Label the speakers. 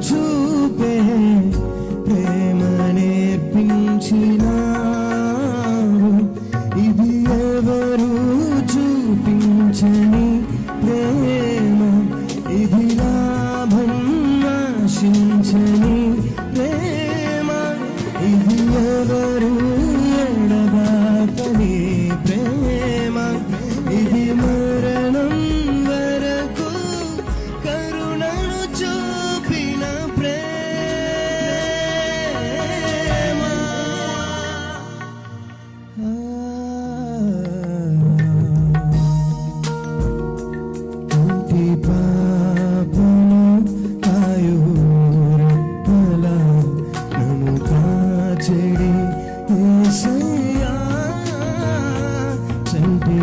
Speaker 1: చూపే ప్రేమ నేర్పించినావు. ఇది ఎవరు చూపించని ప్రేమ, ఇది లాభం ఆశించని ప్రేమ, ఇది ఎవరు ఎడబాపని ప్రేమ, ఇది మరణం వరకు కరుణను చూపిన ప్రేమ. కంటి పాపను కాయురెప్పల నన్ను కాచెడి యేసయ్యా. చంటి